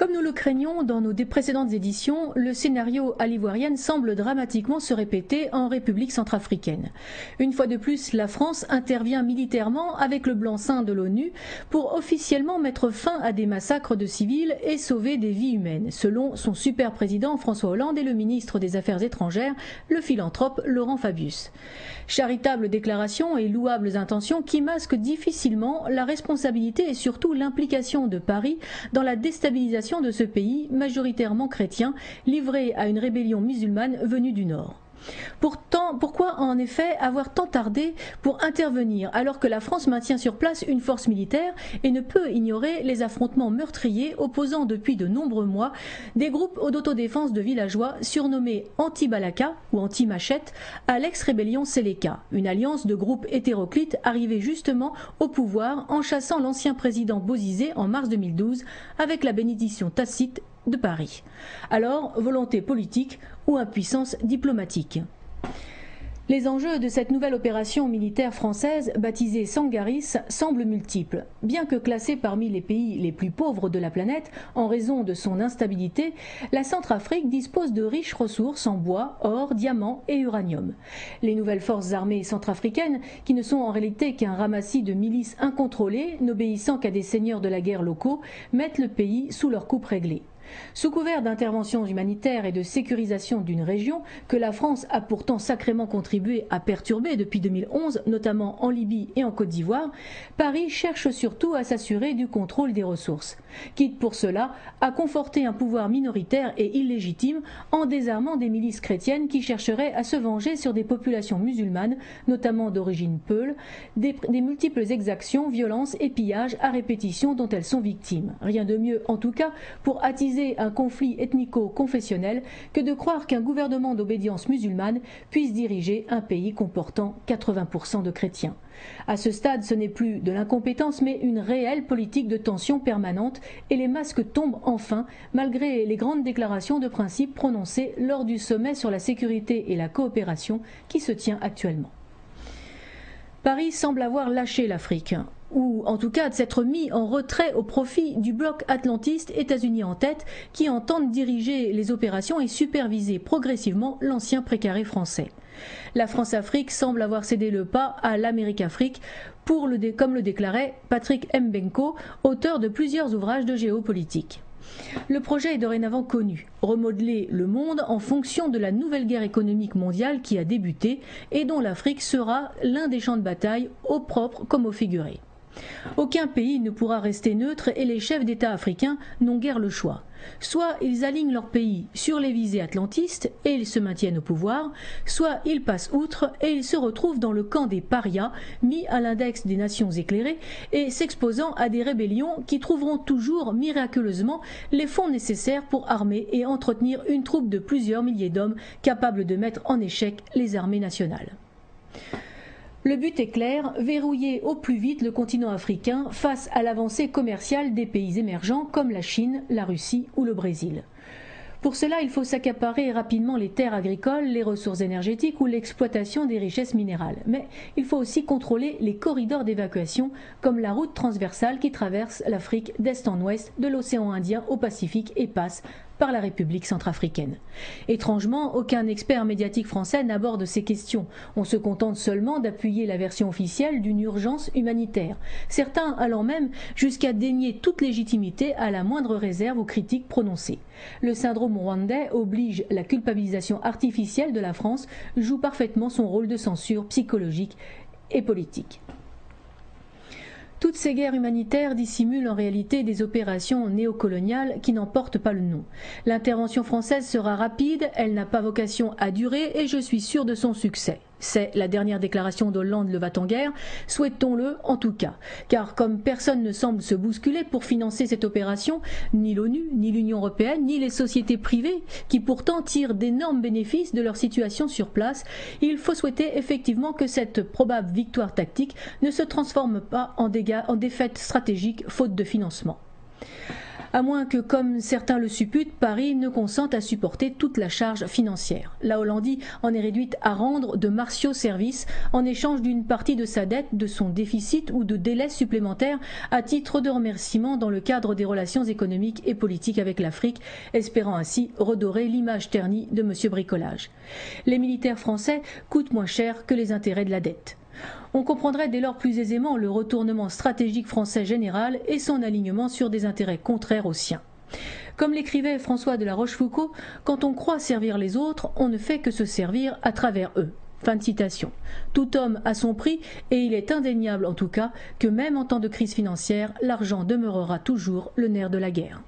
Comme nous le craignons dans nos précédentes éditions, le scénario à l'ivoirienne semble dramatiquement se répéter en République centrafricaine. Une fois de plus, la France intervient militairement avec le blanc-seing de l'ONU pour officiellement mettre fin à des massacres de civils et sauver des vies humaines, selon son super président François Hollande et le ministre des Affaires étrangères, le philanthrope Laurent Fabius. Charitables déclarations et louables intentions qui masquent difficilement la responsabilité et surtout l'implication de Paris dans la déstabilisation de ce pays majoritairement chrétien, livré à une rébellion musulmane venue du Nord. Pourtant, pourquoi en effet avoir tant tardé pour intervenir alors que la France maintient sur place une force militaire et ne peut ignorer les affrontements meurtriers opposant depuis de nombreux mois des groupes d'autodéfense de villageois surnommés anti-Balaka ou anti-Machette à l'ex-rébellion Séléka, une alliance de groupes hétéroclites arrivés justement au pouvoir en chassant l'ancien président Bozizé en mars 2012 avec la bénédiction tacite de Paris. Alors, volonté politique ou impuissance diplomatique? Les enjeux de cette nouvelle opération militaire française, baptisée Sangaris, semblent multiples. Bien que classée parmi les pays les plus pauvres de la planète en raison de son instabilité, la Centrafrique dispose de riches ressources en bois, or, diamants et uranium. Les nouvelles forces armées centrafricaines, qui ne sont en réalité qu'un ramassis de milices incontrôlées, n'obéissant qu'à des seigneurs de la guerre locaux, mettent le pays sous leur coupe réglée. Sous couvert d'interventions humanitaires et de sécurisation d'une région que la France a pourtant sacrément contribué à perturber depuis 2011, notamment en Libye et en Côte d'Ivoire, Paris cherche surtout à s'assurer du contrôle des ressources, quitte pour cela à conforter un pouvoir minoritaire et illégitime en désarmant des milices chrétiennes qui chercheraient à se venger sur des populations musulmanes, notamment d'origine peule, des multiples exactions, violences et pillages à répétition dont elles sont victimes. Rien de mieux en tout cas pour attiser un conflit ethnico-confessionnel que de croire qu'un gouvernement d'obédience musulmane puisse diriger un pays comportant 80% de chrétiens. À ce stade, ce n'est plus de l'incompétence mais une réelle politique de tension permanente et les masques tombent enfin malgré les grandes déclarations de principe prononcées lors du sommet sur la sécurité et la coopération qui se tient actuellement. Paris semble avoir lâché l'Afrique, ou en tout cas de s'être mis en retrait au profit du bloc atlantiste, États-Unis en tête, qui entendent diriger les opérations et superviser progressivement l'ancien précaré français. La France-Afrique semble avoir cédé le pas à l'Amérique-Afrique, comme le déclarait Patrick Mbenko, auteur de plusieurs ouvrages de géopolitique. Le projet est dorénavant connu, remodeler le monde en fonction de la nouvelle guerre économique mondiale qui a débuté et dont l'Afrique sera l'un des champs de bataille au propre comme au figuré. Aucun pays ne pourra rester neutre et les chefs d'État africains n'ont guère le choix. Soit ils alignent leur pays sur les visées atlantistes et ils se maintiennent au pouvoir, soit ils passent outre et ils se retrouvent dans le camp des parias mis à l'index des nations éclairées et s'exposant à des rébellions qui trouveront toujours miraculeusement les fonds nécessaires pour armer et entretenir une troupe de plusieurs milliers d'hommes capables de mettre en échec les armées nationales. Le but est clair, verrouiller au plus vite le continent africain face à l'avancée commerciale des pays émergents comme la Chine, la Russie ou le Brésil. Pour cela, il faut s'accaparer rapidement les terres agricoles, les ressources énergétiques ou l'exploitation des richesses minérales. Mais il faut aussi contrôler les corridors d'évacuation comme la route transversale qui traverse l'Afrique d'est en ouest, de l'océan Indien au Pacifique et passe par la République centrafricaine. Étrangement, aucun expert médiatique français n'aborde ces questions. On se contente seulement d'appuyer la version officielle d'une urgence humanitaire, certains allant même jusqu'à dénier toute légitimité à la moindre réserve ou critique prononcée. Le syndrome rwandais oblige la culpabilisation artificielle de la France, joue parfaitement son rôle de censure psychologique et politique. Toutes ces guerres humanitaires dissimulent en réalité des opérations néocoloniales qui n'en portent pas le nom. L'intervention française sera rapide, elle n'a pas vocation à durer et je suis sûr de son succès. C'est la dernière déclaration d'Hollande le va-t-en-guerre, souhaitons-le en tout cas. Car comme personne ne semble se bousculer pour financer cette opération, ni l'ONU, ni l'Union européenne, ni les sociétés privées, qui pourtant tirent d'énormes bénéfices de leur situation sur place, il faut souhaiter effectivement que cette probable victoire tactique ne se transforme pas en défaite stratégique faute de financement. À moins que, comme certains le supputent, Paris ne consente à supporter toute la charge financière. La Hollandie en est réduite à rendre de martiaux services en échange d'une partie de sa dette, de son déficit ou de délais supplémentaires à titre de remerciement dans le cadre des relations économiques et politiques avec l'Afrique, espérant ainsi redorer l'image ternie de M. Bricolage. Les militaires français coûtent moins cher que les intérêts de la dette. On comprendrait dès lors plus aisément le retournement stratégique français général et son alignement sur des intérêts contraires aux siens. Comme l'écrivait François de la Rochefoucauld, quand on croit servir les autres, on ne fait que se servir à travers eux. Fin de citation. Tout homme a son prix et il est indéniable en tout cas que même en temps de crise financière, l'argent demeurera toujours le nerf de la guerre.